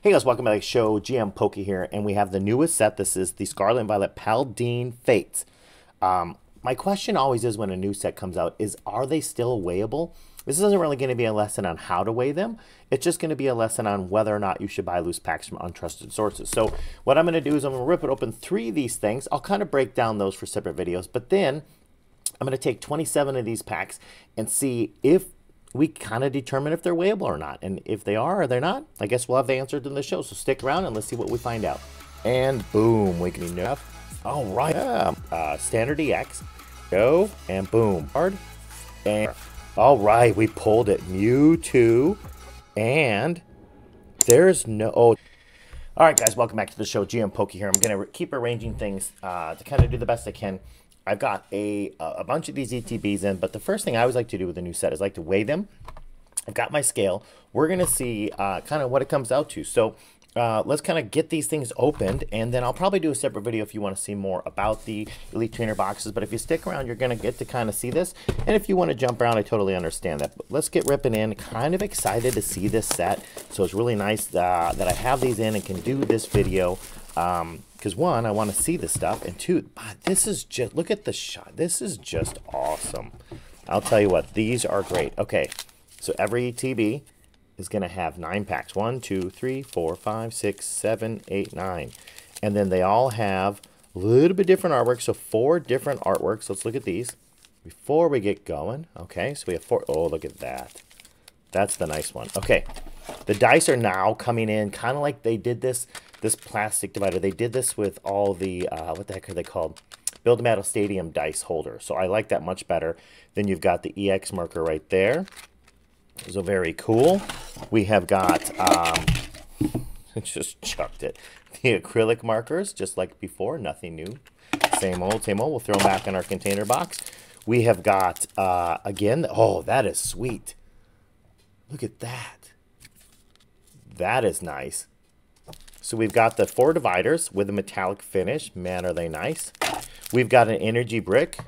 Hey guys, welcome back to the show. GM Pokey here, and we have the newest set. This is the Scarlet and Violet Paldean Fates. My question always is when a new set comes out is, are they still weighable? This isn't really going to be a lesson on how to weigh them. It's just going to be a lesson on whether or not you should buy loose packs from untrusted sources. So what I'm going to do is I'm going to rip it open 3 of these things. I'll kind of break down those for separate videos, but then I'm going to take 27 of these packs and see if we kind of determine if they're weighable or not. And if they are or they're not, I guess we'll have the answer in the show. So stick around and let's see what we find out. And boom, Awakening enough. All right, Standard EX, go, and boom. Hard, and all right, we pulled it. Mewtwo, and there's no... Oh. All right, guys, welcome back to the show. GM Pokey here. I'm going to keep arranging things to kind of do the best I can. I've got a bunch of these ETBs in, but the first thing I always like to do with a new set is like to weigh them. I've got my scale. We're going to see kind of what it comes out to. So let's kind of get these things opened, and then I'll probably do a separate video if you want to see more about the Elite Trainer boxes. But if you stick around, you're going to get to kind of see this. And if you want to jump around, I totally understand that. But let's get ripping in. Kind of excited to see this set. So it's really nice that I have these in and can do this video. Because one, I want to see this stuff, and two, this is just, look at the shot. This is just awesome. I'll tell you what, these are great. Okay, so every ETB is going to have 9 packs. 1, 2, 3, 4, 5, 6, 7, 8, 9. And then they all have a little bit different artwork, so 4 different artworks. Let's look at these before we get going. Okay, so we have 4. Oh, look at that. That's the nice one. Okay, the dice are now coming in kind of like they did this plastic divider. They did this with all the, what the heck are they called? Build a Metal Stadium dice holder. So I like that much better. Then you've got the EX marker right there. So very cool. We have got, just chucked it. The acrylic markers, just like before, nothing new. Same old, same old. We'll throw them back in our container box. We have got, again, oh, that is sweet. Look at that. That is nice. So we've got the 4 dividers with a metallic finish. Man, are they nice. We've got an energy brick.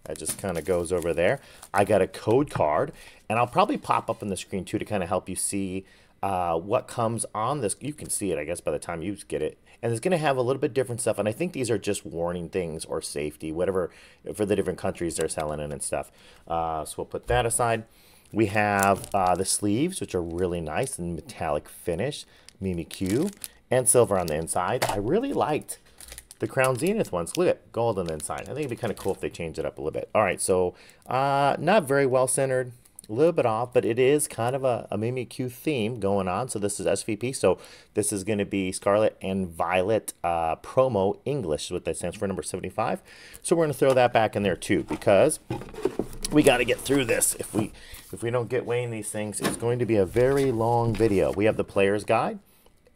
That just kind of goes over there. I got a code card. And I'll probably pop up on the screen, too, to kind of help you see what comes on this. You can see it, I guess, by the time you get it. And it's going to have a little bit different stuff. And I think these are just warning things or safety, whatever, for the different countries they're selling in and stuff. So we'll put that aside. We have the sleeves, which are really nice and metallic finish. Mimikyu. And silver on the inside. I really liked the Crown Zenith ones. Look at gold on the inside. I think it'd be kind of cool if they changed it up a little bit. All right, so not very well centered. A little bit off, but it is kind of a Mimikyu theme going on. So this is SVP. So this is going to be Scarlet and Violet Promo English is what that stands for, number 75. So we're going to throw that back in there too, because we got to get through this. If we don't get weighing these things, it's going to be a very long video. We have the player's guide.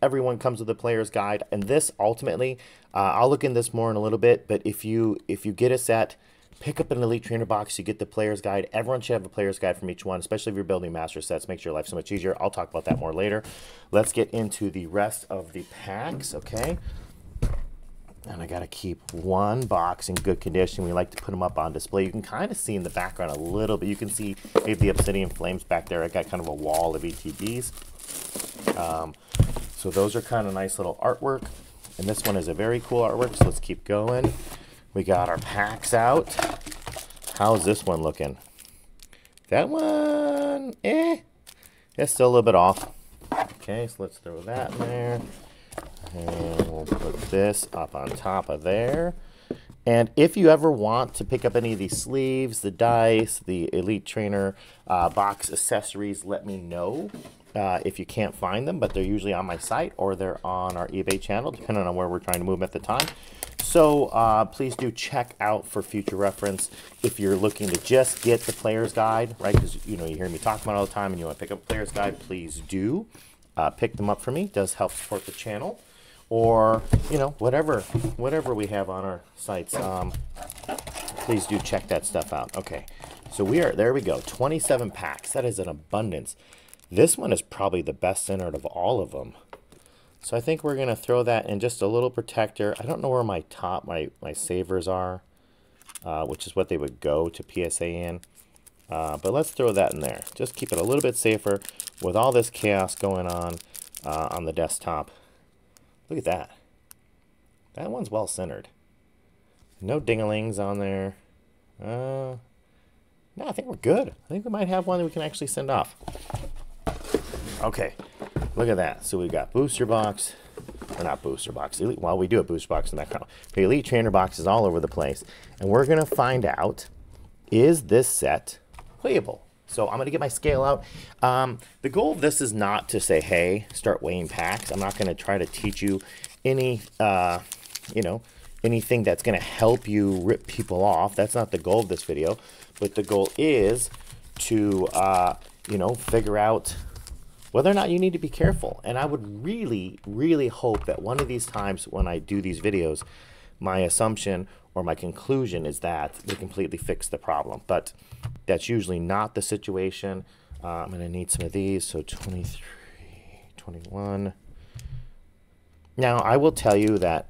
Everyone comes with a player's guide, and this ultimately, I'll look in this more in a little bit, but if you get a set, pick up an Elite Trainer box, you get the player's guide. Everyone should have a player's guide from each one, especially if you're building master sets. Makes your life so much easier. I'll talk about that more later. Let's get into the rest of the packs, okay? And I got to keep one box in good condition. We like to put them up on display. You can kind of see in the background a little bit. You can see maybe the Obsidian Flames back there. I got kind of a wall of ETBs. So those are kind of nice little artwork. And this one is a very cool artwork, so let's keep going. We got our packs out. How's this one looking? That one, it's still a little bit off. Okay, so let's throw that in there. And we'll put this up on top of there. And if you ever want to pick up any of these sleeves, the dice, the Elite Trainer box accessories, let me know. If you can't find them, but they're usually on my site or they're on our eBay channel, depending on where we're trying to move at the time. So please do check out for future reference if you're looking to just get the player's guide, right? Because you hear me talking about it all the time, and you want to pick up a player's guide, please do pick them up for me. It does help support the channel, or whatever we have on our sites. Please do check that stuff out. Okay, so there we go. 27 packs. That is an abundance. This one is probably the best centered of all of them. So I think we're going to throw that in just a little protector. I don't know where my savers are, which is what they would go to PSA in. But let's throw that in there. Just keep it a little bit safer with all this chaos going on. on the desktop. Look at that. That one's well centered. No dinglings on there. No, I think we're good. I think we might have one that we can actually send off. Okay, look at that. So we got booster box, or not booster box. Elite, well, we do have booster box in the background. The Elite Trainer boxes all over the place. And we're going to find out, is this set playable? So I'm going to get my scale out. The goal of this is not to say, hey, start weighing packs. I'm not going to try to teach you any, anything that's going to help you rip people off. That's not the goal of this video. But the goal is to, figure out whether or not you need to be careful. And I would really, really hope that one of these times when I do these videos, my assumption or my conclusion is that they completely fix the problem. But that's usually not the situation. I'm going to need some of these. So 23, 21. Now, I will tell you that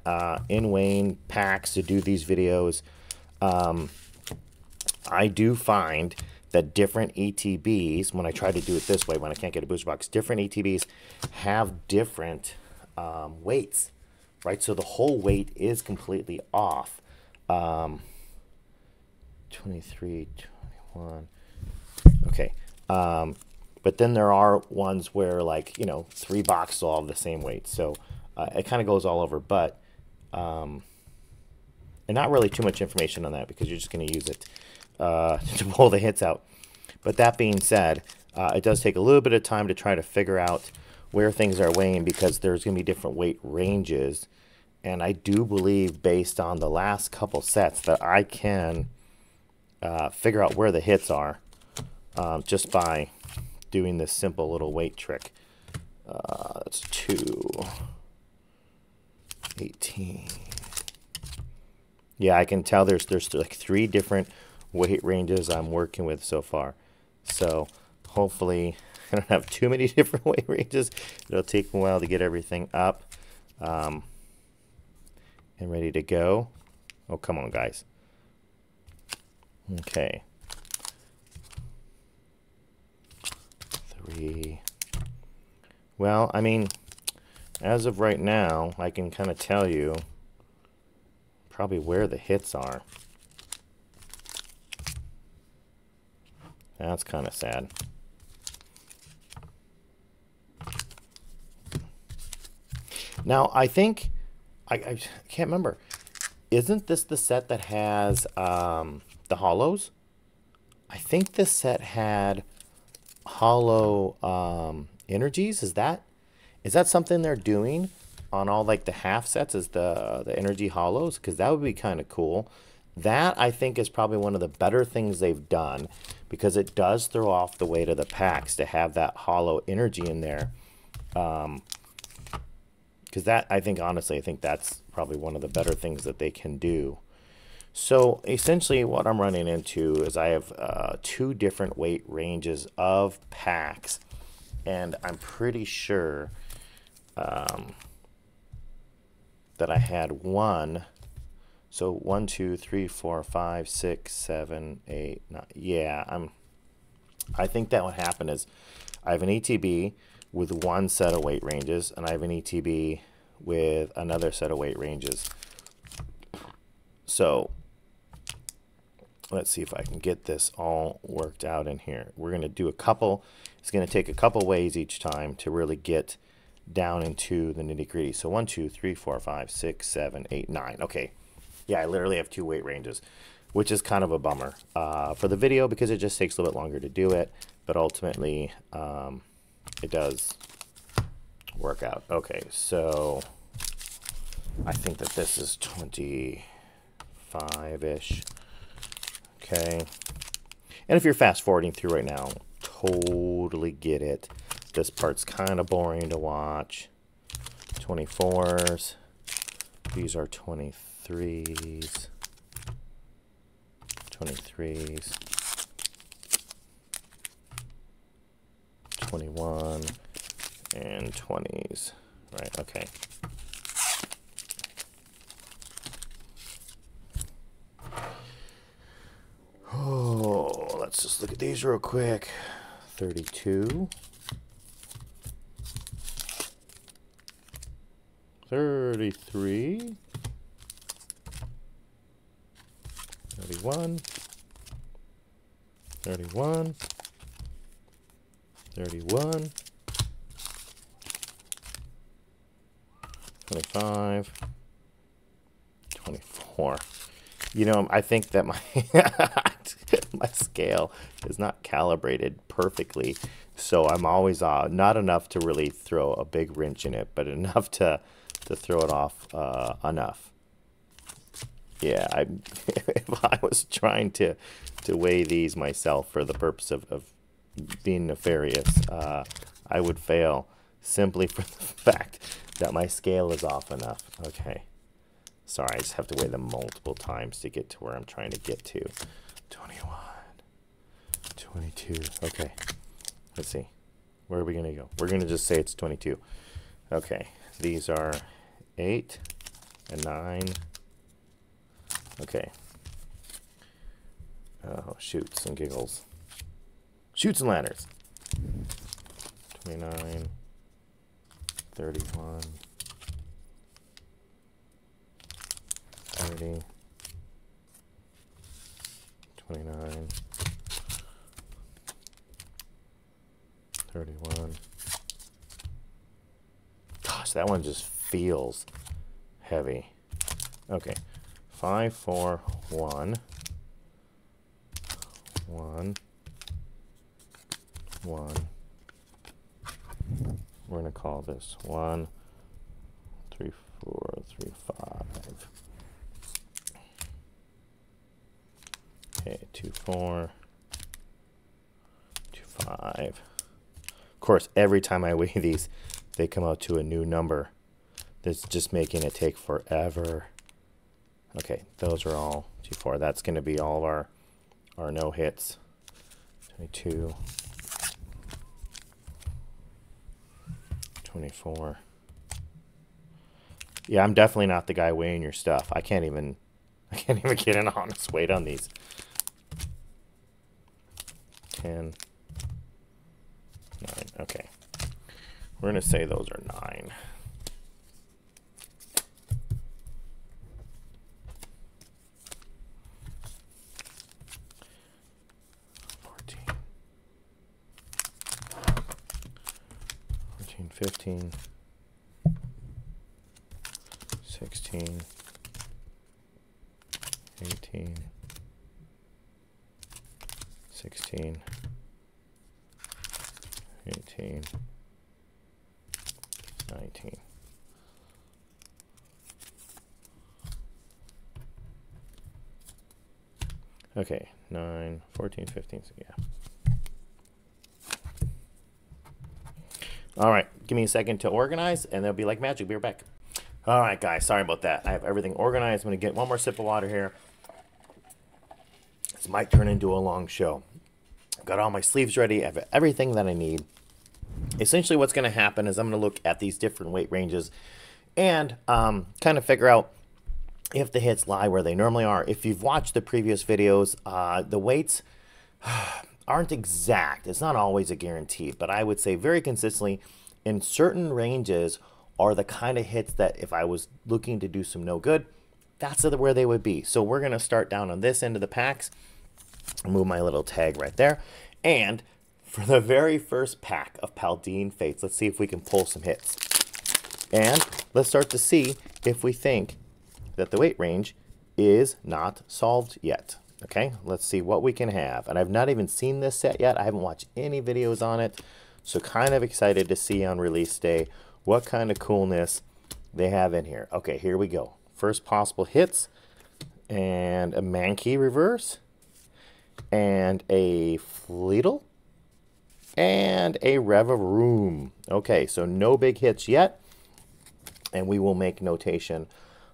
in weighing packs to do these videos, I do find that different ETBs, when I try to do it this way, when I can't get a booster box, different ETBs have different weights, right? So the whole weight is completely off. 23, 21. Okay. But then there are ones where, like, 3 boxes all have the same weight. So it kind of goes all over. But and not really too much information on that because you're just going to use it to pull the hits out. But that being said, it does take a little bit of time to try to figure out where things are weighing because there's going to be different weight ranges. And I do believe, based on the last couple sets, that I can figure out where the hits are just by doing this simple little weight trick. That's 2, 18. Yeah, I can tell there's like 3 different weight ranges I'm working with so far. So hopefully I don't have too many different weight ranges. It'll take a while to get everything up and ready to go. Oh, come on, guys. Okay. 3. Well, I mean, as of right now, I can kind of tell you probably where the hits are. That's kind of sad. Now, I think, I can't remember. Isn't this the set that has the hollows? I think this set had hollow energies. Is that something they're doing on all like the half sets, is the energy hollows? Because that would be kind of cool. That, I think, is probably one of the better things they've done because it does throw off the weight of the packs to have that hollow energy in there. Because that, I think, honestly, I think that's probably one of the better things that they can do. So essentially what I'm running into is I have 2 different weight ranges of packs, and I'm pretty sure that I had one. So 1, 2, 3, 4, 5, 6, 7, 8, 9. Yeah, I think that what happened is I have an ETB with one set of weight ranges, and I have an ETB with another set of weight ranges. So let's see if I can get this all worked out in here. We're going to do a couple. It's going to take a couple ways each time to really get down into the nitty gritty. So 1, 2, 3, 4, 5, 6, 7, 8, 9. Okay. Yeah, I literally have 2 weight ranges, which is kind of a bummer for the video because it just takes a little bit longer to do it. But ultimately, it does work out. Okay, so I think that this is 25-ish. Okay. And if you're fast forwarding through right now, totally get it. This part's kind of boring to watch. 24s. These are 23s. 23s. 21 and 20s. Right, okay. Oh, let's just look at these real quick. 32. 33, 31, 31, 31, 25, 24. You know, I think that my my scale is not calibrated perfectly, so I'm always not enough to really throw a big wrench in it, but enough to throw it off enough. Yeah, if I was trying to weigh these myself for the purpose of being nefarious, I would fail simply for the fact that my scale is off enough. Okay. Sorry, I just have to weigh them multiple times to get to where I'm trying to get to. 21, 22. Okay. Let's see. Where are we going to go? We're going to just say it's 22. Okay. These are 8 and 9. Okay. Oh, shoots and giggles. Shoots and ladders. 29, 31, 30, 29, 31. Gosh, that one just feels heavy. Okay. 5, 4, 1, 1, 1. We're going to call this 1, 3, 4, 3, 5. Okay, 2, 4, 2, 5. Of course, every time I weigh these, they come out to a new number. That's just making it take forever. Okay, those are all 2, 4. That's going to be all of our no hits. 22, 24. Yeah, I'm definitely not the guy weighing your stuff. I can't even get an honest weight on these. 10, 9. Okay. We're going to say those are 9. Fourteen, 15, 16, 18, 16, 18, 19. Okay, 9, 14, 15, so yeah. All right, give me a second to organize, and they'll be like magic. Be right back. All right, guys, sorry about that. I have everything organized. I'm going to get one more sip of water here. This might turn into a long show. I've got all my sleeves ready. I have everything that I need. Essentially, what's going to happen is I'm going to look at these different weight ranges and kind of figure out if the hits lie where they normally are. If you've watched the previous videos, the weights aren't exact. It's not always a guarantee, but I would say very consistently in certain ranges are the kind of hits that if I was looking to do some no good, that's where they would be. So we're going to start down on this end of the packs. Move my little tag right there. And for the very first pack of Paldean Fates, let's see if we can pull some hits. And let's start to see if we think that the weight range is not solved yet. Okay, let's see what we can have. And I've not even seen this set yet. I haven't watched any videos on it. So kind of excited to see on release day what kind of coolness they have in here. Okay, here we go. First possible hits. And a Mankey reverse. And a Fleetle. And a Revaroom. Okay, so no big hits yet. And we will make notation.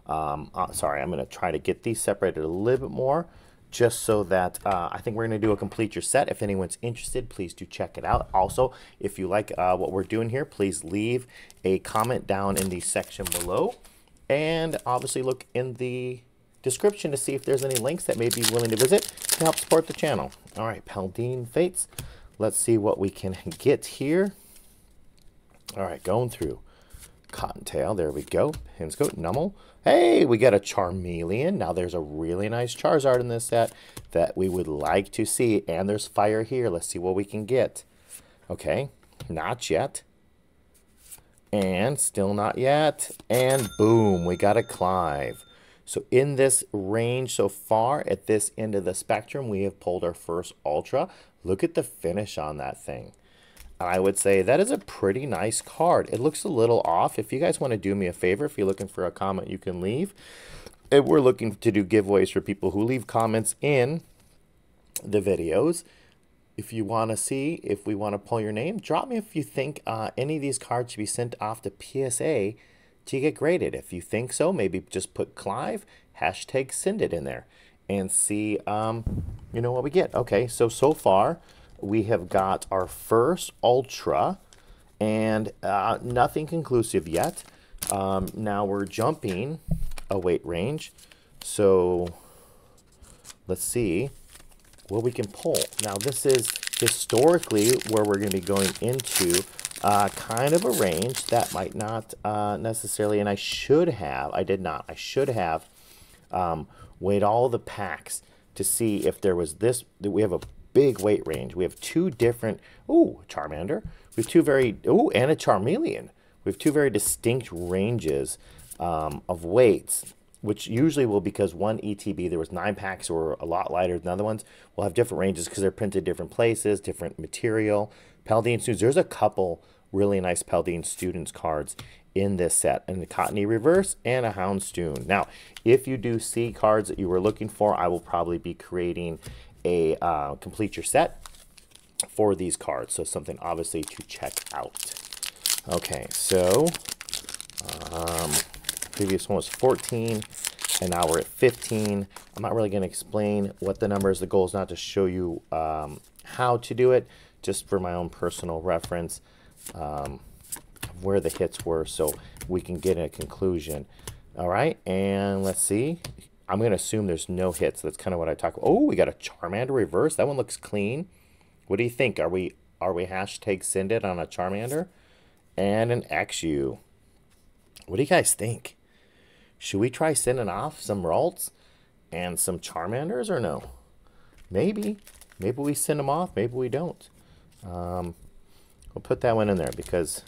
Sorry, I'm going to try to get these separated a little bit more, just so that I think we're going to do a complete your set. If anyone's interested, please do check it out. Also, if you like what we're doing here, please leave a comment down in the section below. And obviously look in the description to see if there's any links that may be willing to visit to help support the channel. All right, Paldean Fates. Let's see what we can get here. All right, going through. Cottontail. There we go. Pinscoat, Nummel. Hey, we got a Charmeleon. Now there's a really nice Charizard in this set that we would like to see. And there's fire here. Let's see what we can get. Okay, not yet. And still not yet. And boom, we got a Clive. So in this range so far, at this end of the spectrum, we have pulled our first Ultra. Look at the finish on that thing. I would say that is a pretty nice card. It looks a little off. If you guys want to do me a favor, if you're looking for a comment, you can leave. And we're looking to do giveaways for people who leave comments in the videos. If you want to see, if we want to pull your name, drop me if you think any of these cards should be sent off to PSA to get graded. If you think so, maybe just put Clive, hashtag send it in there, and see you know what we get. Okay, so far we have got our first Ultra, and nothing conclusive yet. Now we're jumping a weight range, so let's see what we can pull. Now this is historically where we're going to be going into kind of a range that might not necessarily, and I did not, I should have weighed all the packs to see if there was this. We have a big weight range. We have two different, Charmander. We have two very, and a Charmeleon. We have two very distinct ranges of weights, which usually will, because one ETB, there was 9 packs or a lot lighter than other ones, will have different ranges because they're printed different places, different material. Paldean Students, there's a couple really nice Paldean Students cards in this set, and the Cottony Reverse and a Houndstooth. Now, if you do see cards that you were looking for, I will probably be creating a complete your set for these cards, so something obviously to check out. Okay, so previous one was 14, and now we're at 15. I'm not really going to explain what the number is. The goal is not to show you how to do it, just for my own personal reference, where the hits were, so we can get a conclusion. All right, and let's see. I'm going to assume there's no hits. That's kind of what I talk about. Oh, we got a Charmander Reverse. That one looks clean. What do you think? Are we hashtag send it on a Charmander? And an XU. What do you guys think? Should we try sending off some Ralts and some Charmanders or no? Maybe. Maybe we send them off. Maybe we don't. We'll put that one in there because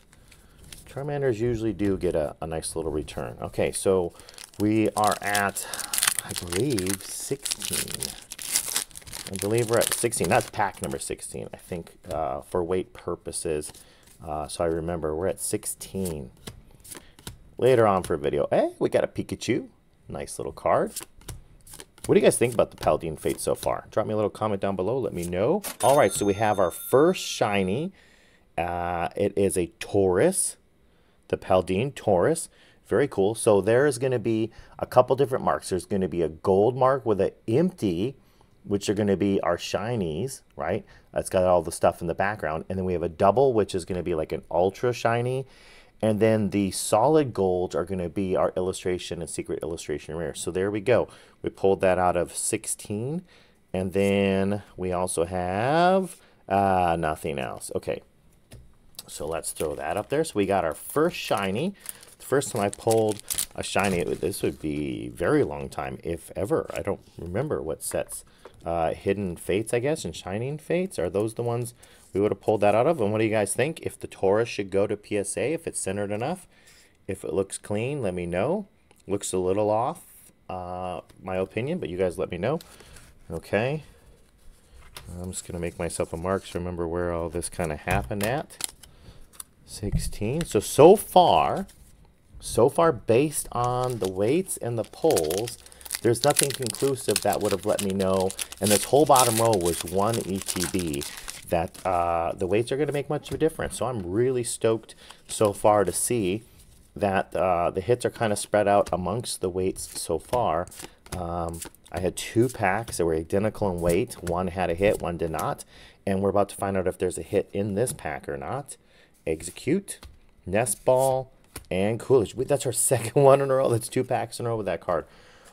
Charmanders usually do get a nice little return. Okay, so we are at, I believe, 16. I believe we're at 16. That's pack number 16, I think, for weight purposes. So I remember we're at 16. Later on for a video. Hey, we got a Pikachu. Nice little card. What do you guys think about the Paldean Fates so far? Drop me a little comment down below. Let me know. All right, so we have our first shiny. It is a Taurus. The Paldean Taurus. Very cool. So there is going to be a couple different marks. There's going to be a gold mark with an empty, which are going to be our shinies, right? That's got all the stuff in the background. And then we have a double, which is going to be like an ultra shiny. And then the solid golds are going to be our illustration and secret illustration rare. So there we go. We pulled that out of 16. And then we also have nothing else. Okay. So let's throw that up there. So we got our first shiny. The first time I pulled a shiny, this would be a very long time, if ever. I don't remember what sets. Hidden Fates, I guess, and Shining Fates. Are those the ones we would have pulled that out of? And what do you guys think? If the Taurus should go to PSA, if it's centered enough, if it looks clean, let me know. Looks a little off, my opinion, but you guys let me know. Okay. I'm just going to make myself a mark so remember where all this kind of happened at. 16. So far, based on the weights and the pulls, there's nothing conclusive that would have let me know. And this whole bottom row was one ETB that the weights are going to make much of a difference. So I'm really stoked so far to see that the hits are kind of spread out amongst the weights so far. I had 2 packs that were identical in weight. One had a hit, one did not. And we're about to find out if there's a hit in this pack or not. Execute, Nest Ball, and Coolidge. That's our second one in a row. That's 2 packs in a row with that card.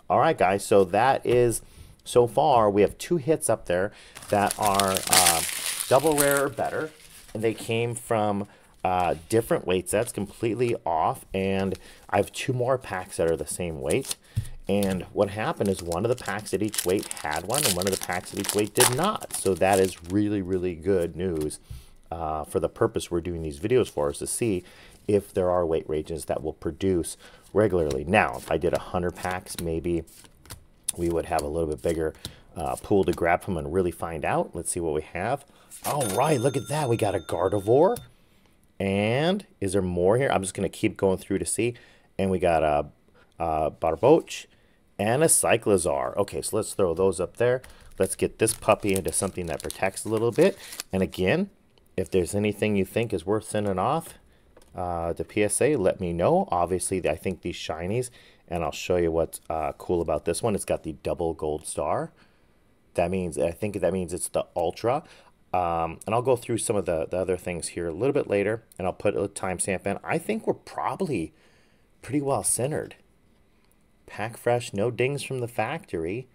All right, guys, so that is, so far, we have 2 hits up there that are double rare or better. And they came from different weight sets, completely off, and I have 2 more packs that are the same weight. And what happened is one of the packs at each weight had one, and one of the packs at each weight did not. So that is really, really good news for the purpose we're doing these videos for, is to see if there are weight ranges that will produce regularly. Now, if I did 100 packs, maybe we would have a little bit bigger pool to grab from and really find out. Let's see what we have. All right, look at that. We got a Gardevoir. And is there more here? I'm just going to keep going through to see. And we got a Barboach and a Cyclizar. Okay, so let's throw those up there. Let's get this puppy into something that protects a little bit. And again, if there's anything you think is worth sending off to PSA, let me know. Obviously, I think these shinies, and I'll show you what's cool about this one. It's got the double gold star. That means, I think that means it's the Ultra. And I'll go through some of the other things here a little bit later, and I'll put a timestamp in. I think we're probably pretty well centered. Pack fresh, no dings from the factory.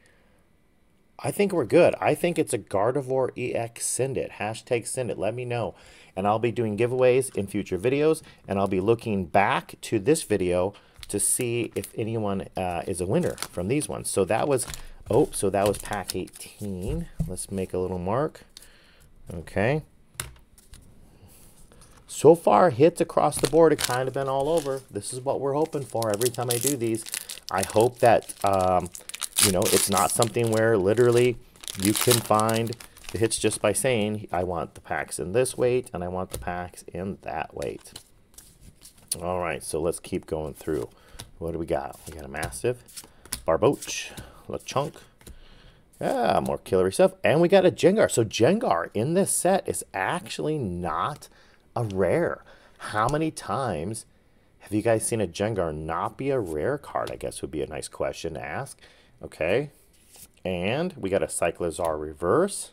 I think we're good. I think it's a Gardevoir EX. Send it. Hashtag send it. Let me know. And I'll be doing giveaways in future videos, and I'll be looking back to this video to see if anyone is a winner from these ones. So that was, oh, so that was pack 18. Let's make a little mark. Okay. So far, hits across the board have kind of been all over. This is what we're hoping for every time I do these. I hope that, you know, it's not something where literally you can find the hits just by saying, I want the packs in this weight and I want the packs in that weight. All right, so let's keep going through. What do we got? We got a Massive, Barboach, Lechonk. Yeah, more killery stuff. And we got a Gengar. So Gengar in this set is actually not a rare. How many times have you guys seen a Gengar not be a rare card? I guess would be a nice question to ask. Okay. And we got a Cyclizar reverse.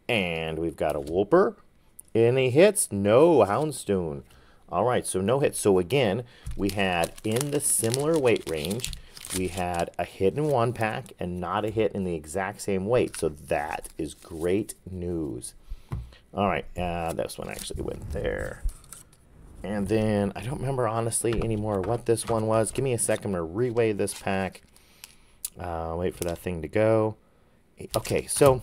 And we've got a Wooper. Any hits? No. Houndstone. All right, so no hits. So again, we had in the similar weight range, we had a hit in one pack and not a hit in the exact same weight. So that is great news. All right, this one actually went there. And then I don't remember honestly anymore what this one was. Give me a second to reweigh this pack. Wait for that thing to go. Okay, so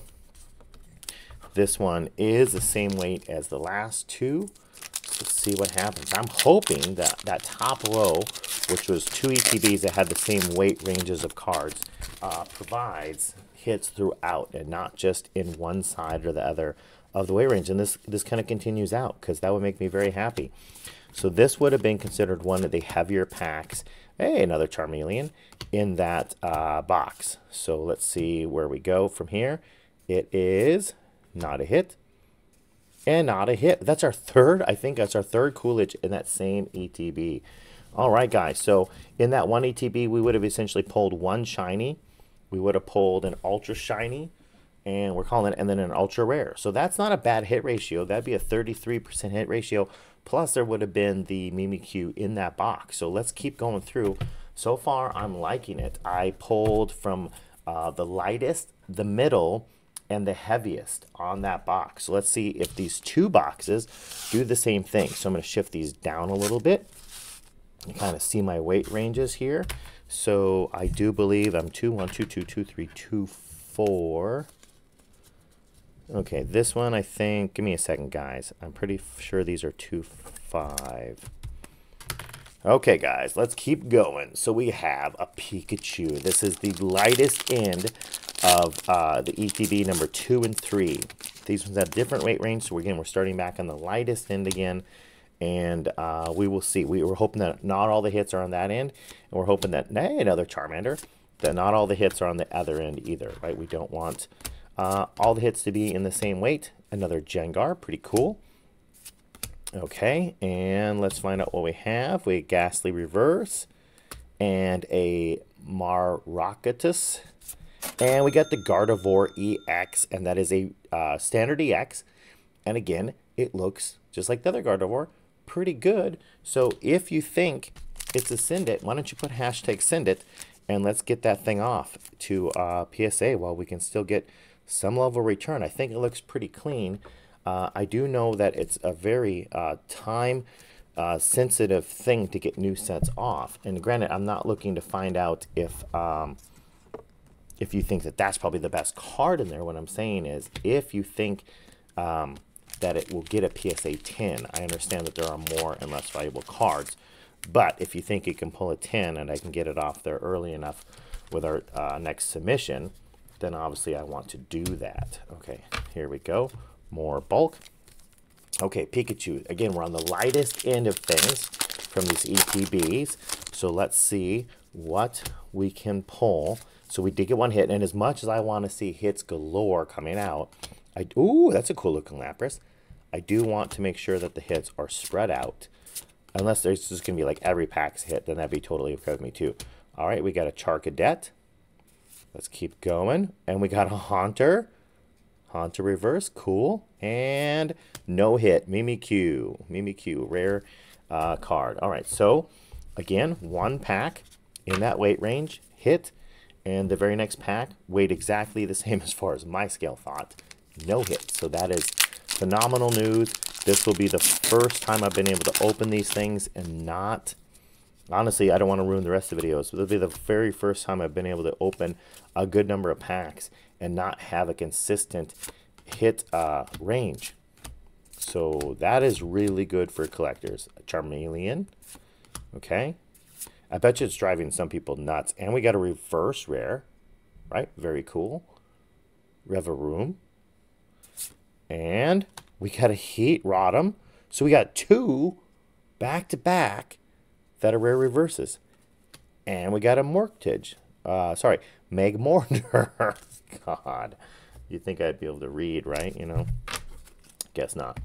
this one is the same weight as the last two. Let's see what happens. I'm hoping that that top row, which was 2 ETBs that had the same weight ranges of cards, provides hits throughout and not just in one side or the other of the weight range. And this kind of continues out because that would make me very happy. So this would have been considered one of the heavier packs. Hey, another Charmeleon in that box. So let's see where we go from here. It is not a hit. And not a hit. That's our third, I think that's our third Coolidge in that same ETB. All right, guys. So in that one ETB, we would have essentially pulled one shiny. We would have pulled an ultra shiny, and we're calling it, and then an ultra rare. So that's not a bad hit ratio. That'd be a 33% hit ratio. Plus, there would have been the Mimikyu in that box. So let's keep going through. So far, I'm liking it. I pulled from the lightest, the middle, and the heaviest on that box. So let's see if these two boxes do the same thing. So I'm going to shift these down a little bit and kind of see my weight ranges here. So I do believe I'm 2, 1, 2, 2, 2, 3, 2, 4. Okay, this one I think, give me a second, guys. I'm pretty sure these are 2, 5. Okay, guys, let's keep going. So we have a Pikachu. This is the lightest end of the ETB number 2 and 3. These ones have different weight range, so again, we're starting back on the lightest end again, and we will see. We were hoping that not all the hits are on that end, and we're hoping that, hey, another Charmander, that not all the hits are on the other end either, right? We don't want all the hits to be in the same weight. Another Gengar, pretty cool. Okay, and let's find out what we have. We have Ghastly Reverse and a Maractus. And we got the Gardevoir EX, and that is a standard EX. And again, it looks just like the other Gardevoir, pretty good. So if you think it's a send it, why don't you put hashtag send it, and let's get that thing off to PSA while we can still get some level of return. I think it looks pretty clean. I do know that it's a very time sensitive thing to get new sets off. And granted, I'm not looking to find out if you think that that's probably the best card in there. What I'm saying is, if you think that it will get a PSA 10, I understand that there are more and less valuable cards. But if you think it can pull a 10 and I can get it off there early enough with our next submission, then obviously I want to do that. Okay, here we go. More bulk. Okay, Pikachu. Again, we're on the lightest end of things from these ETBs. So let's see what we can pull. So we did get one hit, and as much as I want to see hits galore coming out, ooh, that's a cool looking Lapras. I do want to make sure that the hits are spread out. Unless there's just going to be like every pack's hit, then that'd be totally okay with me too. All right, we got a Charcadet. Let's keep going. And we got a Haunter. Haunter reverse, cool. And no hit, Mimikyu. Mimikyu, rare card. All right, so again, one pack in that weight range, hit. And the very next pack, weighed exactly the same as far as my scale thought. No hit. So that is phenomenal news. This will be the first time I've been able to open these things and not... Honestly, I don't want to ruin the rest of the videos. But this will be the very first time I've been able to open a good number of packs and not have a consistent hit range. So that is really good for collectors. Charmeleon. Okay. I bet you it's driving some people nuts. And we got a reverse rare, right? Very cool. Reverum. And we got a Heat Rotom. So we got two back-to-back that are rare reverses. And we got a Mortage. Sorry, Magmortar. God. You'd think I'd be able to read, right? You know? Guess not.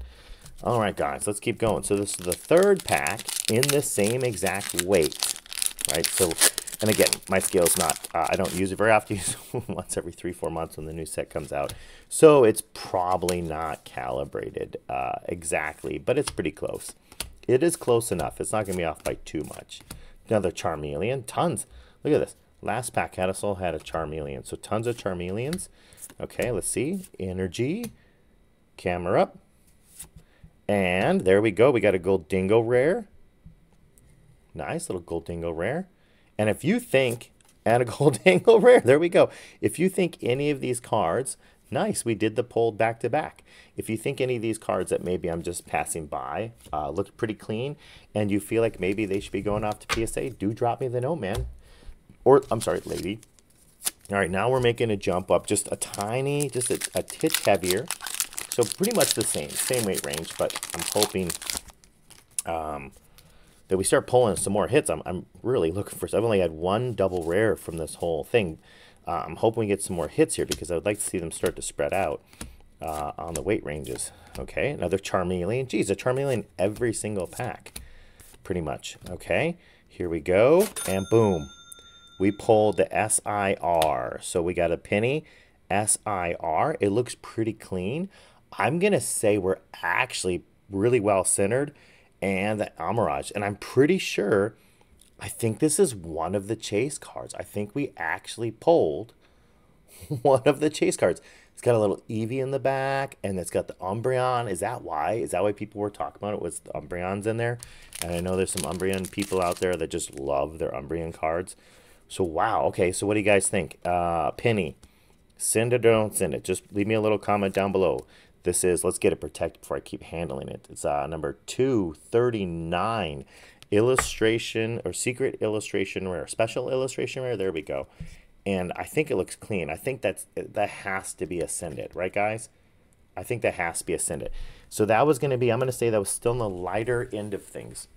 All right, guys, let's keep going. So this is the third pack in the same exact weight. Right, so, and again, my scale's not, I don't use it very often, use it once every 3-4 months when the new set comes out. So it's probably not calibrated exactly, but it's pretty close. It is close enough. It's not going to be off by too much. Another Charmeleon, tons. Look at this. Last pack had a Charmeleon. So tons of Charmeleons. Okay, let's see. Energy. Camera up. And there we go. We got a Goldingo rare. Nice little Goldingo rare. And if you think, and a Goldingo rare, there we go. If you think any of these cards, nice, we did the pull back to back. If you think any of these cards that maybe I'm just passing by look pretty clean, and you feel like maybe they should be going off to PSA, do drop me the note, man. Or, I'm sorry, lady. All right, now we're making a jump up just a tiny, just a titch heavier. So pretty much the same weight range, but I'm hoping that we start pulling some more hits. I'm really looking for, I've only had one double rare from this whole thing. I'm hoping we get some more hits here because I would like to see them start to spread out on the weight ranges. Okay, another Charmeleon. Geez, a Charmeleon every single pack, pretty much. Okay, here we go, and boom. We pulled the SIR. So we got a Penny SIR. It looks pretty clean. I'm going to say we're actually really well centered, and the Amaraj. And I'm pretty sure, I think this is one of the chase cards. I think we actually pulled one of the chase cards. It's got a little Eevee in the back, and it's got the Umbreon. Is that why? Is that why people were talking about it? Was the Umbreon's in there? And I know there's some Umbreon people out there that just love their Umbreon cards. So, wow. Okay, so what do you guys think? Penny, send it or don't send it. Just leave me a little comment down below. This is, let's get it protected before I keep handling it. It's number 239. Illustration, or secret illustration rare. Special illustration rare. There we go. And I think it looks clean. I think that has to be ascended. Right, guys? I think that has to be ascended. So that was going to be, I'm going to say that was still in the lighter end of things.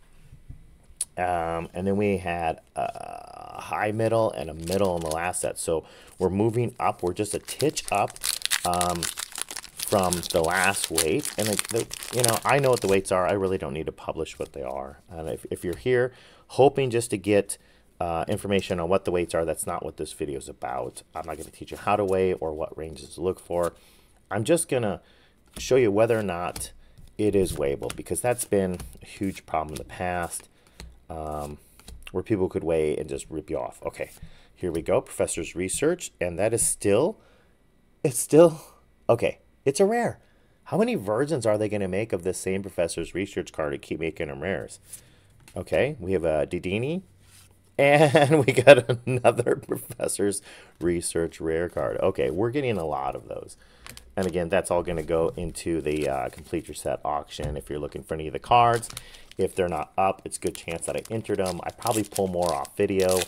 And then we had a high middle and a middle in the last set. So we're moving up. We're just a titch up from the last weight. And, you know, I know what the weights are. I really don't need to publish what they are. And if you're here hoping just to get information on what the weights are, that's not what this video is about. I'm not going to teach you how to weigh or what ranges to look for. I'm just going to show you whether or not it is weighable, because that's been a huge problem in the past. Where people could weigh and just rip you off. Okay, here we go. Professor's research, and that is still, okay, it's a rare. How many versions are they going to make of this same professor's research card to keep making them rares? Okay, we have a Didini, and we got another professor's research rare card. Okay, we're getting a lot of those. And again, that's all going to go into the complete your set auction if you're looking for any of the cards. If they're not up, it's a good chance that I entered them. I probably pull more off video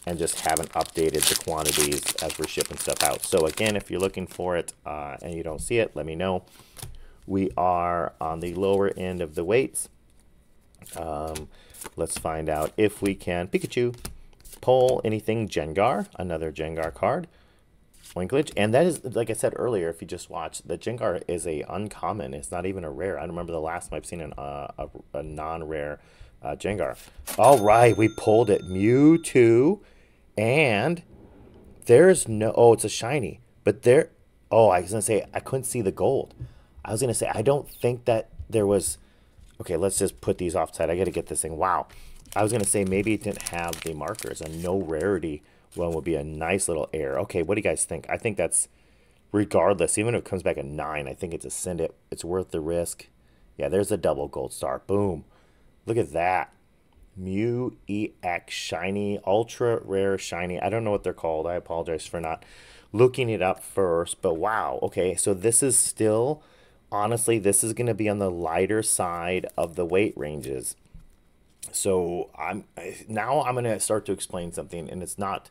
and just haven't updated the quantities as we're shipping stuff out. So again, if you're looking for it and you don't see it, let me know. We are on the lower end of the weights. Let's find out if we can Pikachu pull anything Jengar, another Jengar card. Winklage, and that is, like I said earlier, if you just watch, the Jengar is a uncommon. It's not even a rare. I don't remember the last time I've seen a non-rare Jengar. All right, we pulled it. Mewtwo, and there's no, oh, it's a shiny, but there, oh, I was gonna say, I couldn't see the gold. I was gonna say, I don't think that there was, okay, let's just put these offside. I gotta get this thing, wow. I was gonna say maybe it didn't have the markers, and no rarity one would be a nice little air. Okay, what do you guys think? I think that's, regardless, even if it comes back at 9, I think it's a send it. It's worth the risk. Yeah, there's a double gold star. Boom. Look at that. Mew EX shiny, ultra rare shiny. I don't know what they're called. I apologize for not looking it up first. But wow. Okay, so this is still, honestly, this is going to be on the lighter side of the weight ranges. So I'm going to start to explain something, and it's not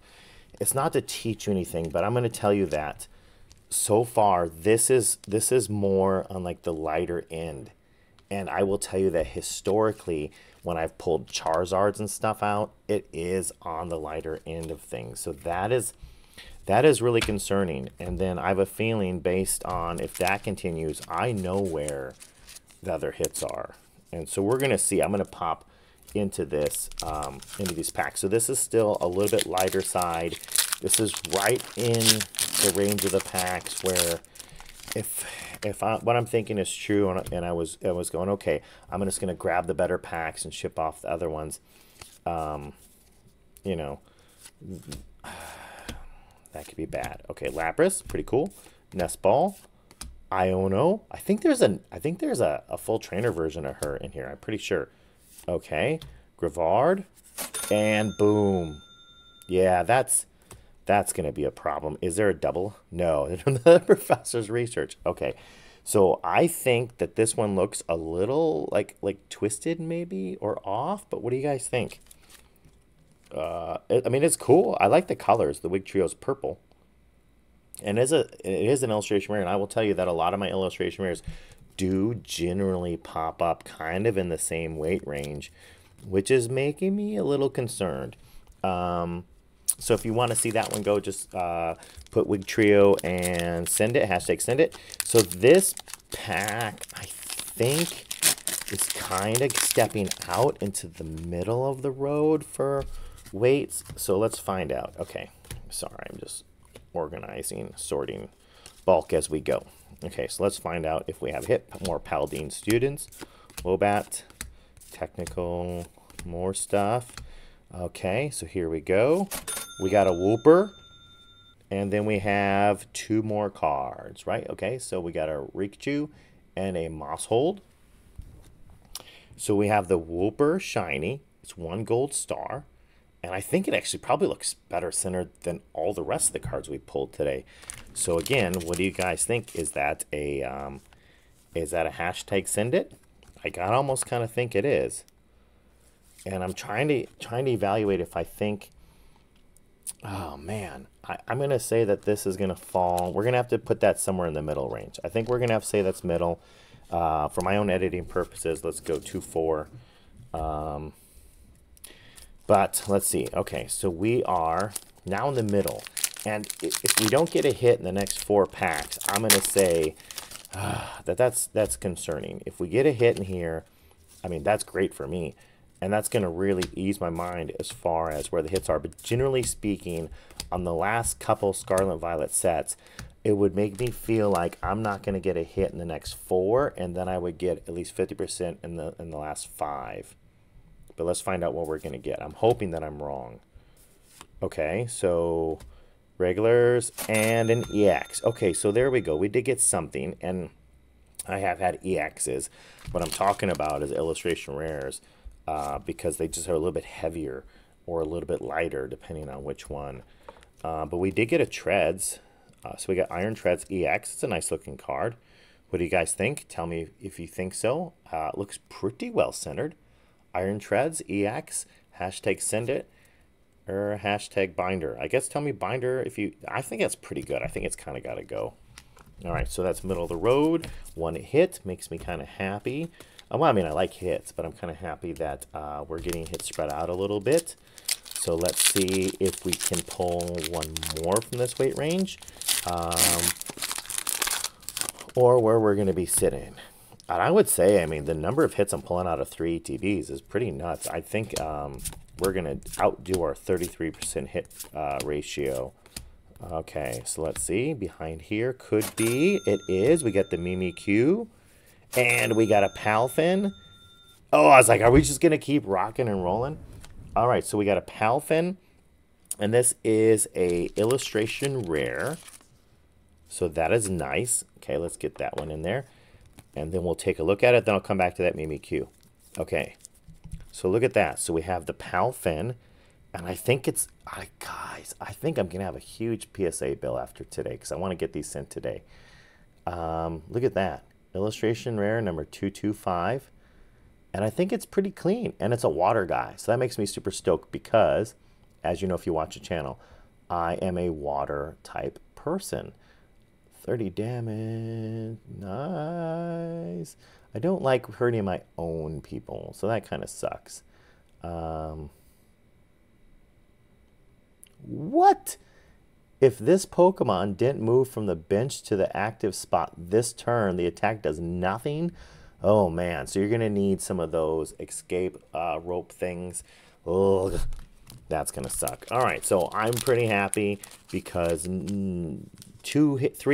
to teach you anything, but I'm going to tell you that so far this is more on like the lighter end. And I will tell you that historically, when I've pulled Charizards and stuff out, it is on the lighter end of things. So that is really concerning. And then I have a feeling, based on if that continues, I know where the other hits are. And so we're going to see. I'm going to pop into this, into these packs. So this is still a little bit lighter side. This is right in the range of the packs where if what I'm thinking is true, and I was going, okay, I'm just gonna grab the better packs and ship off the other ones. You know, that could be bad. Okay, Lapras, pretty cool. Nest Ball, Iono. I think there's a full trainer version of her in here. I'm pretty sure. Okay, Grivard, and boom. Yeah, that's going to be a problem. Is there a double? No, the professor's research. Okay, so I think that this one looks a little like twisted maybe, or off, but what do you guys think? I mean, it's cool. I like the colors. The Wig Trio's purple. And it is an illustration rare, and I will tell you that a lot of my illustration rares do generally pop up kind of in the same weight range, which is making me a little concerned. So if you want to see that one go, just put Wig Trio and send it, hashtag send it. So this pack, I think, is kind of stepping out into the middle of the road for weights. So let's find out. Okay, sorry, I'm just organizing, sorting bulk as we go. Okay, so let's find out if we have hit more Paldean students. Wobat, technical, more stuff. Okay, so here we go. We got a Wooper, and then we have 2 more cards, right? Okay, so we got a Rikachu and a Mosshold. So we have the Wooper shiny. It's 1 gold star. And I think it actually probably looks better centered than all the rest of the cards we pulled today. So again, what do you guys think? Is that a hashtag send it? I gotta almost kind of think it is. And I'm trying to evaluate if I think, oh man, I'm gonna say that this is gonna fall. We're gonna have to put that somewhere in the middle range. I think we're gonna have to say that's middle. For my own editing purposes, let's go 2-4. But let's see. Okay, so we are now in the middle. And if we don't get a hit in the next 4 packs, I'm going to say that's concerning. If we get a hit in here, I mean, that's great for me. And that's going to really ease my mind as far as where the hits are. But generally speaking, on the last couple Scarlet Violet sets, it would make me feel like I'm not going to get a hit in the next 4, and then I would get at least 50% in the last 5. But let's find out what we're going to get. I'm hoping that I'm wrong. Okay, so regulars and an EX. Okay, so there we go. We did get something. And I have had EXs. What I'm talking about is illustration rares, because they just are a little bit heavier or a little bit lighter, depending on which one. But we did get a Treads. So we got Iron Treads EX. It's a nice looking card. What do you guys think? Tell me if you think so. It looks pretty well centered. Iron Treads EX. Hashtag send it. Or hashtag binder. I guess tell me binder if you... I think that's pretty good. I think it's kind of got to go. All right, so that's middle of the road. One hit makes me kind of happy. Well, I mean, I like hits, but I'm kind of happy that we're getting hits spread out a little bit. So let's see if we can pull one more from this weight range, or where we're going to be sitting. And I would say, I mean, the number of hits I'm pulling out of 3 ETBs is pretty nuts. I think we're going to outdo our 33% hit ratio. Okay, so let's see. Behind here could be. It is. We got the Mimikyu. And we got a Palfin. Oh, I was like, are we just going to keep rocking and rolling? All right, so we got a Palfin. And this is a illustration rare. So that is nice. Okay, let's get that one in there. And then we'll take a look at it. Then I'll come back to that Mimikyu. Okay, so look at that. So we have the Palfin. And I think it's, guys, I think I'm going to have a huge PSA bill after today because I want to get these sent today. Look at that. Illustration rare number 225. And I think it's pretty clean. And it's a water guy. So that makes me super stoked because, as you know if you watch the channel, I am a water type person. 30 damage. Nice. I don't like hurting my own people. So that kind of sucks. What? If this Pokemon didn't move from the bench to the active spot this turn, the attack does nothing? Oh, man. So you're going to need some of those escape rope things. Ugh, that's going to suck. All right, so I'm pretty happy because 3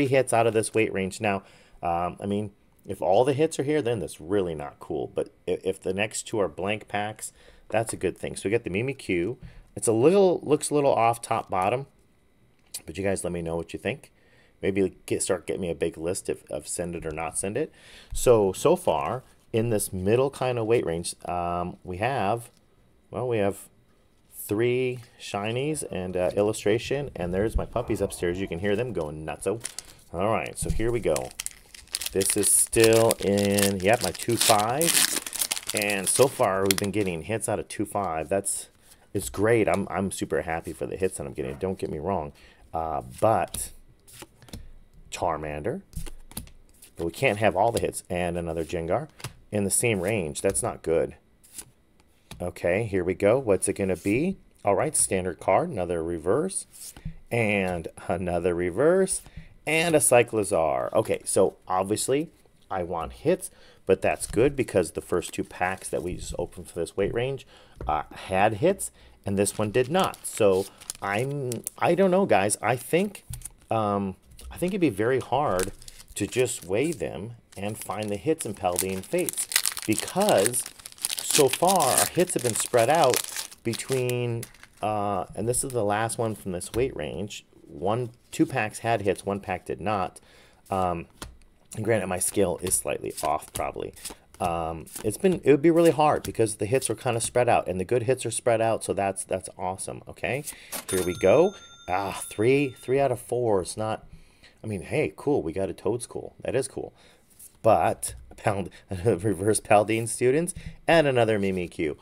hits out of this weight range. Now, I mean, if all the hits are here, then that's really not cool. But if the next 2 are blank packs, that's a good thing. So we got the Mimikyu. It's looks a little off top bottom, but you guys let me know what you think. Maybe start getting me a big list of send it or not send it. So far in this middle kind of weight range, we have 3 shinies and illustration, and there's my puppies upstairs. You can hear them going nutso. All right, so here we go. This is still in, yep, my 2.5, and so far we've been getting hits out of 2.5. It's great. I'm super happy for the hits that I'm getting. Don't get me wrong. But Charmander. But we can't have all the hits. And another Gengar in the same range. That's not good. Okay, here we go. What's it going to be? All right, standard card. Another reverse. And another reverse. And a Cyclizar. Okay, so obviously I want hits. But that's good because the first 2 packs that we just opened for this weight range had hits, and this one did not. So I don't know, guys. I think it'd be very hard to just weigh them and find the hits in Paldean Fates because so far our hits have been spread out between, and this is the last one from this weight range. 2 packs had hits, 1 pack did not. And granted, my scale is slightly off, probably. It would be really hard because the hits are kind of spread out, and the good hits are spread out, so that's awesome. Okay, here we go. 3 out of 4. It's not. I mean, hey, cool. We got a Toadscool. That is cool. But reverse Paldean students and another Mimikyu.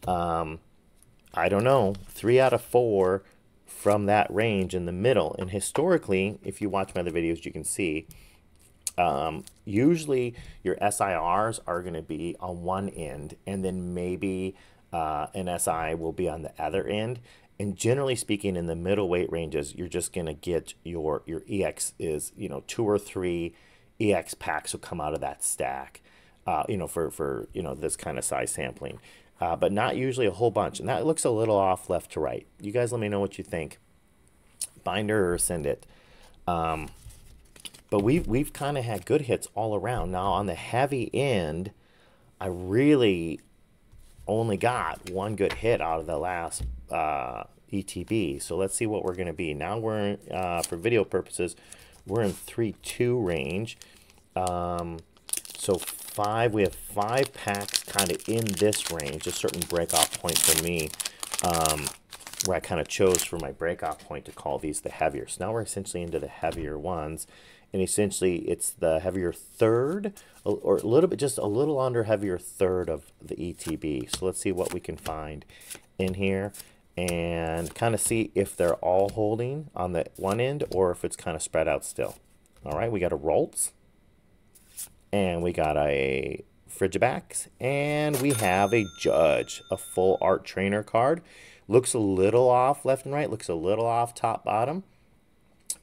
I don't know. 3 out of 4 from that range in the middle. And historically, if you watch my other videos, you can see. Usually your SIRs are going to be on one end, and then maybe an SI will be on the other end. And generally speaking, in the middle weight ranges, you're just going to get your EX is, 2 or 3 EX packs will come out of that stack, for this kind of size sampling. But not usually a whole bunch. And that looks a little off left to right. You guys let me know what you think. Binder or send it. But we've kind of had good hits all around. Now, on the heavy end, I really only got 1 good hit out of the last ETB. So let's see what we're going to be. Now we're, for video purposes, we're in 3-2 range. So we have 5 packs kind of in this range, a certain breakoff point for me, where I kind of chose for my breakoff point to call these the heavier. So now we're essentially into the heavier ones, and essentially it's the heavier third, or a little bit, just a little under heavier third of the ETB. So let's see what we can find in here and kind of see if they're all holding on the one end or if it's kind of spread out still. All right, we got a Roltz, and we got a Frigibax, and we have a Judge, a full art trainer card. Looks a little off left and right, looks a little off top bottom,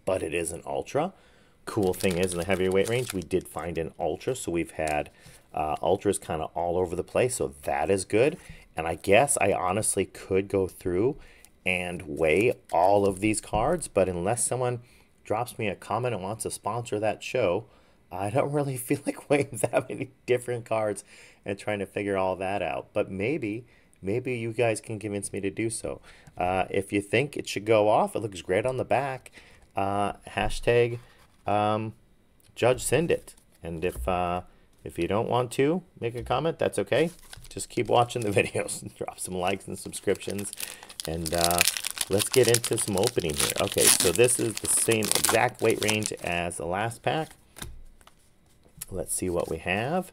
but it is an ultra. Cool thing is, in the heavyweight range, we did find an ultra, so we've had ultras kind of all over the place, so that is good. And I guess I honestly could go through and weigh all of these cards, but unless someone drops me a comment and wants to sponsor that show, I don't really feel like weighing that many different cards and trying to figure all that out. But maybe you guys can convince me to do so. If you think it should go off, it looks great on the back. Hashtag Judge Send It. And if you don't want to make a comment, that's okay. Just keep watching the videos and drop some likes and subscriptions. And let's get into some opening here. Okay, so this is the same exact weight range as the last pack. Let's see what we have.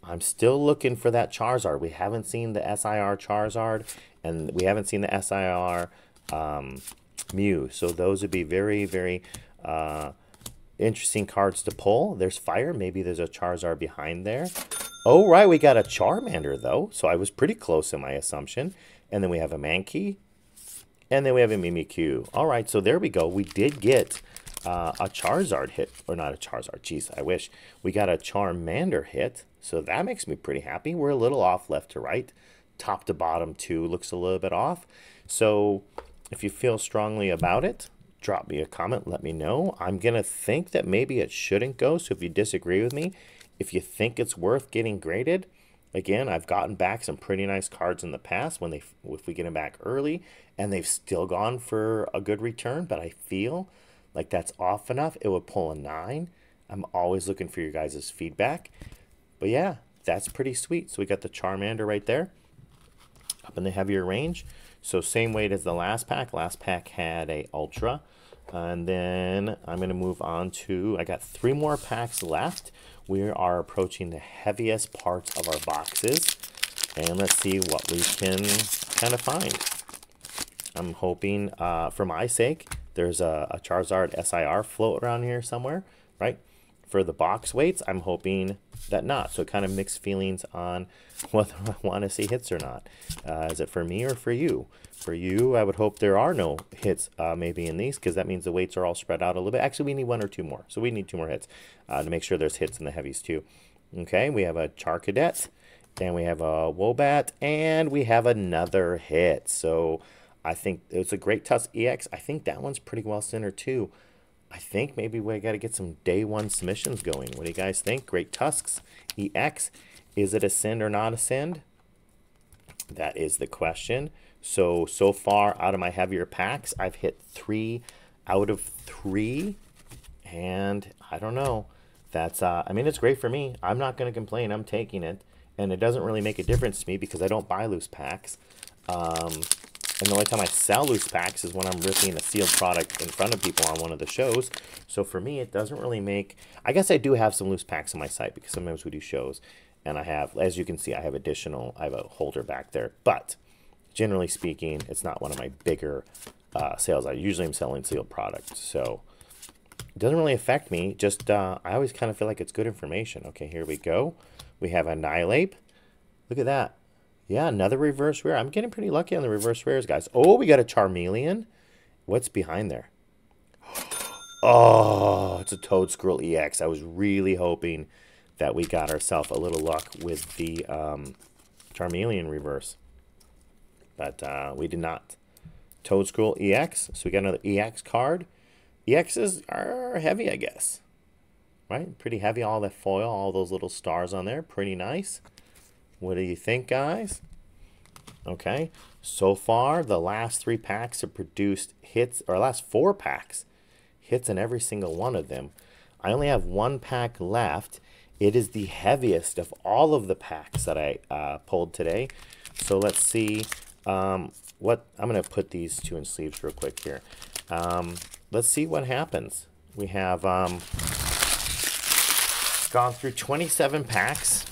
I'm still looking for that Charizard. We haven't seen the SIR Charizard, and we haven't seen the SIR Mew. So those would be very, very interesting cards to pull. There's Fire. Maybe there's a Charizard behind there. Oh, right. We got a Charmander, though. So I was pretty close in my assumption. And then we have a Mankey. And then we have a Mimikyu. All right. So there we go. We did get a Charizard hit. Or not a Charizard. Jeez, I wish. We got a Charmander hit. So that makes me pretty happy. We're a little off left to right. Top to bottom, too, looks a little bit off. So if you feel strongly about it, drop me a comment. Let me know. I'm going to think that maybe it shouldn't go. So if you disagree with me, if you think it's worth getting graded, again, I've gotten back some pretty nice cards in the past if we get them back early, and they've still gone for a good return, but I feel like that's off enough. It would pull a 9. I'm always looking for your guys' feedback. But yeah, that's pretty sweet. So we got the Charmander right there up in the heavier range. So same weight as the last pack. Last pack had a Ultra. And then I'm going to move on to, I got 3 more packs left. We are approaching the heaviest parts of our boxes. And let's see what we can kind of find. I'm hoping, for my sake, there's a Charizard SIR float around here somewhere, right? For the box weights, I'm hoping that not. So kind of mixed feelings on whether I want to see hits or not. Is it for me or for you? For you, I would hope there are no hits maybe in these, because that means the weights are all spread out a little bit. Actually, we need 1 or 2 more. So we need 2 more hits to make sure there's hits in the heavies too. Okay, we have a Charcadet, and we have a Wobat, and we have another hit. So I think it's a Great Tusk EX. I think that one's pretty well centered too. I think maybe we got to get some day 1 submissions going. What do you guys think? Great Tusks EX. Is it a send or not a send? That is the question. So far out of my heavier packs, I've hit 3 out of 3. And I don't know. That's, I mean, it's great for me. I'm not going to complain. I'm taking it. And it doesn't really make a difference to me because I don't buy loose packs. And the only time I sell loose packs is when I'm ripping a sealed product in front of people on one of the shows. So for me, it doesn't really make... I guess I do have some loose packs on my site because sometimes we do shows. And I have, as you can see, I have a holder back there. But generally speaking, it's not one of my bigger sales. I usually am selling sealed products. So it doesn't really affect me. Just I always kind of feel like it's good information. Okay, here we go. We have a Nilape. Look at that. Yeah, another reverse rare. I'm getting pretty lucky on the reverse rares, guys. Oh, we got a Charmeleon. What's behind there? Oh, it's a Toad Squirrel EX. I was really hoping that we got ourselves a little luck with the Charmeleon reverse. But we did not. Toad Squirrel EX. So we got another EX card. EXs are heavy, I guess. Right? Pretty heavy. All that foil, all those little stars on there. Pretty nice. What do you think, guys? Okay, so far the last 3 packs have produced hits, or last 4 packs, hits in every single one of them. I only have 1 pack left, It is the heaviest of all of the packs that I pulled today. So let's see what, I'm going to put these two in sleeves real quick here. Let's see what happens. We have gone through 27 packs,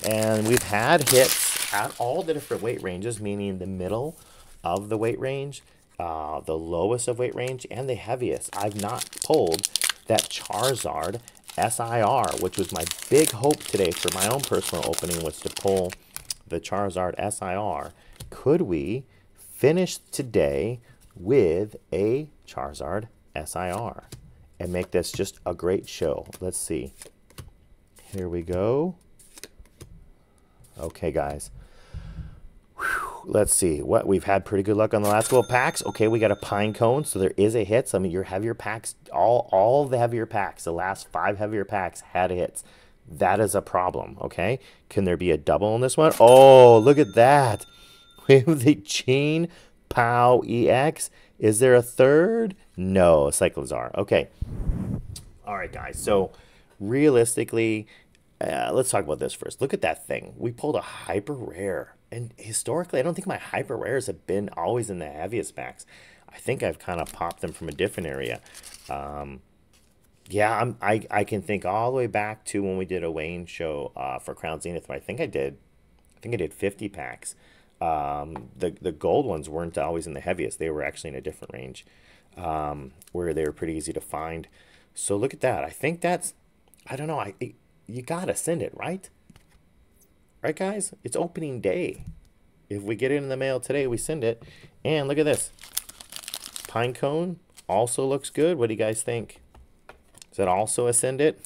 and we've had hits at all the different weight ranges, meaning the middle of the weight range, the lowest of weight range, and the heaviest. I've not pulled that Charizard SIR, which was my big hope today for my own personal opening, was to pull the Charizard SIR. Could we finish today with a Charizard SIR and make this just a great show? Let's see. Here we go. Okay, guys. Let's see. What, we've had pretty good luck on the last couple of packs. Okay, we got a pine cone, so there is a hit. Some of your heavier packs, all the heavier packs, the last 5 heavier packs had hits. That is a problem, okay? Can there be a double in this one? Oh, look at that. We have the Chain Pow EX. Is there a third? No, Cyclizar. Okay. All right, guys. So realistically, let's talk about this first. Look at that thing. We pulled a hyper rare. And historically, I don't think my hyper rares have been always in the heaviest packs. I think I've kind of popped them from a different area. Yeah, I can think all the way back to when we did a Wayne show for Crown Zenith. I think I did 50 packs. The gold ones weren't always in the heaviest. They were actually in a different range where they were pretty easy to find. So look at that. I think that's, I don't know. You gotta send it, right? Right, guys? It's opening day. If we get it in the mail today, we send it. And look at this. Pine cone also looks good. What do you guys think? Is that also a send it?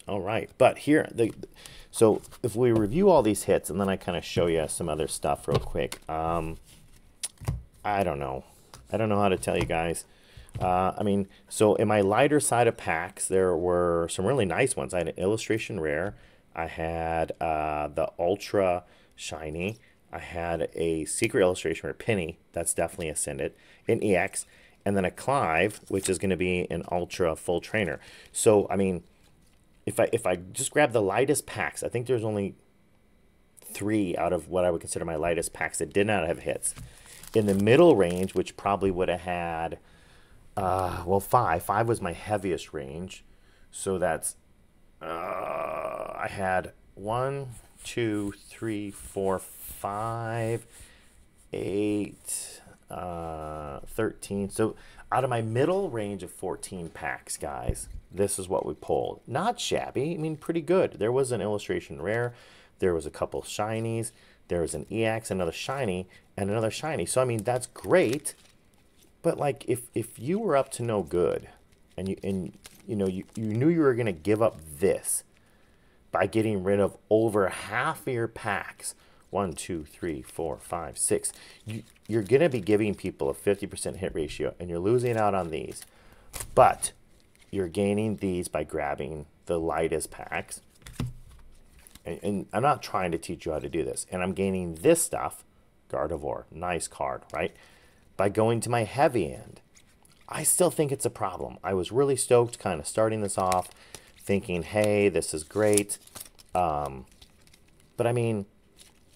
All right. But here, so if we review all these hits, and then I kind of show you some other stuff real quick. I don't know. I don't know how to tell you guys. I mean, so in my lighter side of packs, there were some really nice ones. I had an illustration rare. I had the ultra shiny. I had a secret illustration rare penny. That's definitely ascended. An EX. And then a Clive, which is going to be an ultra full trainer. So, I mean, if I just grab the lightest packs, I think there's only 3 out of what I would consider my lightest packs that did not have hits. In the middle range, which probably would have had... well, 5. 5 was my heaviest range. So that's, I had 1, 2, 3, 4, 5, 8, 13. So out of my middle range of 14 packs, guys, this is what we pulled. Not shabby. I mean, pretty good. There was an illustration rare. There was a couple shinies. There was an EX, another shiny, and another shiny. So, I mean, that's great. But like if you were up to no good and you know you knew you were gonna give up this by getting rid of over half of your packs, 1, 2, 3, 4, 5, 6, you're gonna be giving people a 50% hit ratio, and you're losing out on these. But you're gaining these by grabbing the lightest packs. And I'm not trying to teach you how to do this. And I'm gaining this stuff, Gardevoir, nice card, right? By going to my heavy end. I still think it's a problem. I was really stoked kind of starting this off thinking, hey, this is great. But I mean,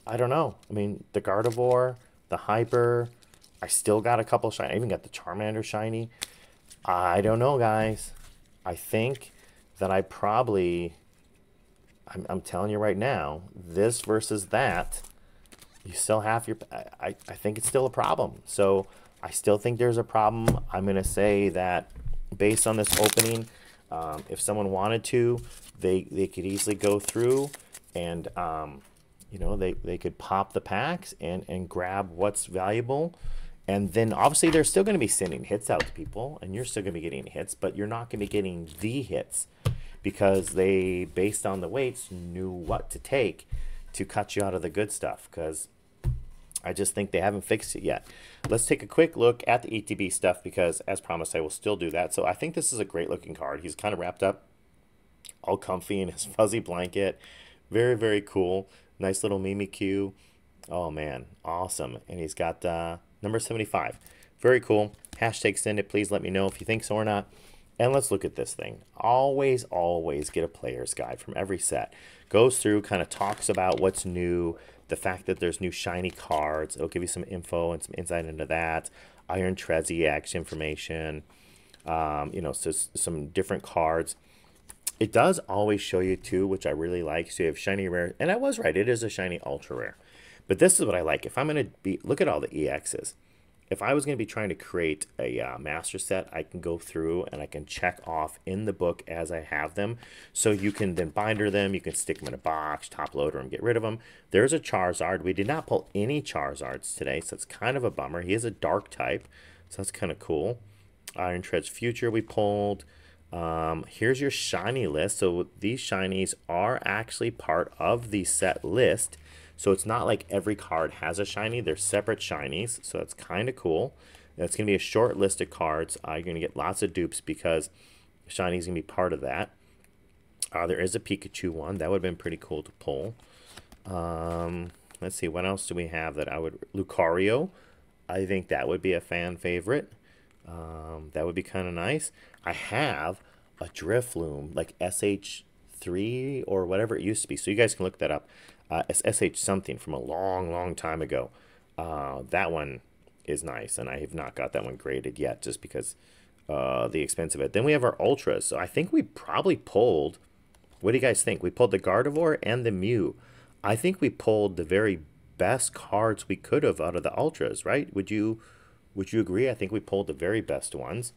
I don't know. I mean, the Gardevoir, the Hyper, I still got a couple shiny. I even got the Charmander shiny. I don't know, guys. I think that I probably, I'm telling you right now, this versus that, you still have your, I think it's still a problem. So I still think there's a problem. I'm going to say that based on this opening, if someone wanted to, they could easily go through and, you know, they could pop the packs and grab what's valuable. And then obviously they're still going to be sending hits out to people, and you're still going to be getting hits, but you're not going to be getting the hits because they, based on the weights, knew what to take to cut you out of the good stuff, because I just think they haven't fixed it yet. Let's take a quick look at the ETB stuff because, as promised, I will still do that. So I think this is a great looking card. He's kind of wrapped up all comfy in his fuzzy blanket. Very, very cool. Nice little Mimikyu. Oh, man. Awesome. And he's got number 75. Very cool. Hashtag send it. Please let me know if you think so or not. And let's look at this thing. Always, always get a player's guide from every set. Goes through, kind of talks about what's new, the fact that there's new shiny cards. It'll give you some info and some insight into that. Iron Treads EX information, you know, so some different cards. It does always show you too, which I really like. So you have shiny rare, and I was right, it is a shiny ultra rare. But this is what I like. If I'm going to be, look at all the EXs. If I was going to be trying to create a master set, I can go through and I can check off in the book as I have them. So you can then binder them, you can stick them in a box, top loader them, get rid of them. There's a Charizard. We did not pull any Charizards today, so it's kind of a bummer. He is a dark type, so that's kind of cool. Iron Treads Future we pulled. Here's your shiny list. So these shinies are actually part of the set list. So it's not like every card has a shiny. They're separate shinies. So that's kind of cool. It's going to be a short list of cards. You're going to get lots of dupes because shiny is going to be part of that. There is a Pikachu one. That would have been pretty cool to pull. Let's see. What else do we have that I would... Lucario. I think that would be a fan favorite. That would be kind of nice. I have a Drifloon, like SH3 or whatever it used to be. So you guys can look that up. It's SH something from a long, long time ago. That one is nice, and I have not got that one graded yet just because the expense of it. Then we have our Ultras. So I think we probably pulled, what do you guys think? We pulled the Gardevoir and the Mew. I think we pulled the very best cards we could have out of the Ultras, right? Would you agree? I think we pulled the very best ones.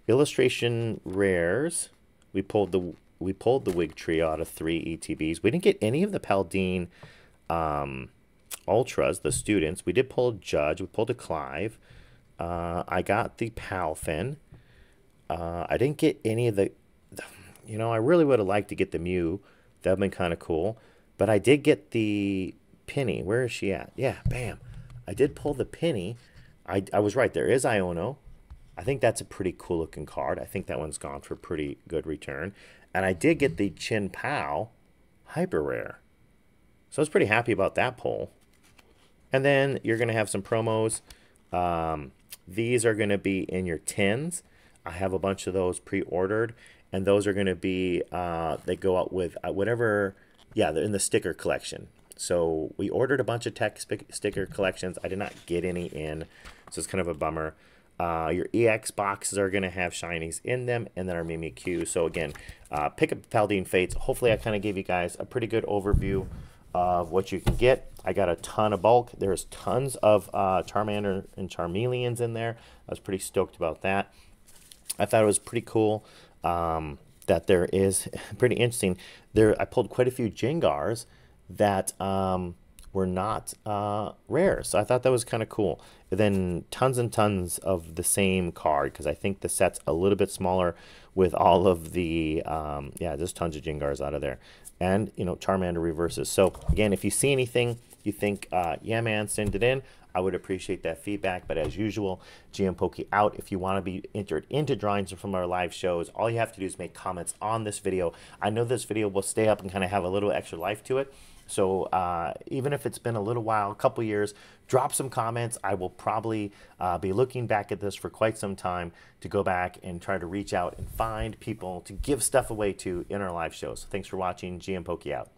Illustration rares. We pulled the Wig Trio out of 3 ETBs. We didn't get any of the Paldean Ultras, the students. We did pull a Judge. We pulled a Clive. I got the Palfin. I didn't get any of the... You know, I really would have liked to get the Mew. That would have been kind of cool. But I did get the Penny. Where is she at? Yeah, bam. I did pull the Penny. I was right. There is Iono. I think that's a pretty cool looking card. I think that one's gone for a pretty good return. And I did get the Chin Pao Hyper Rare. So I was pretty happy about that pull. And then you're going to have some promos. These are going to be in your tins. I have a bunch of those pre-ordered. And those are going to be, they go out with whatever, yeah, they're in the sticker collection. So we ordered a bunch of tech sticker collections. I did not get any in, so it's kind of a bummer. Your EX boxes are going to have shinies in them, and then our Mimikyu. So again, pick up Paldean Fates. Hopefully I kind of gave you guys a pretty good overview of what you can get. I got a ton of bulk. There's tons of Charmander and Charmeleons in there. I was pretty stoked about that. I thought it was pretty cool that there is, pretty interesting. I pulled quite a few Jingars that were not rare. So I thought that was kind of cool. And then tons and tons of the same card, because I think the set's a little bit smaller with all of the, yeah, just tons of Jingars out of there. And, you know, Charmander reverses. So, again, if you see anything you think, yeah, man, send it in, I would appreciate that feedback. But as usual, GM Pokey out. If you want to be entered into drawings from our live shows, all you have to do is make comments on this video. I know this video will stay up and kind of have a little extra life to it. So even if it's been a little while, a couple years, drop some comments. I will probably be looking back at this for quite some time to go back and try to reach out and find people to give stuff away to in our live shows. So thanks for watching. GM Pokey out.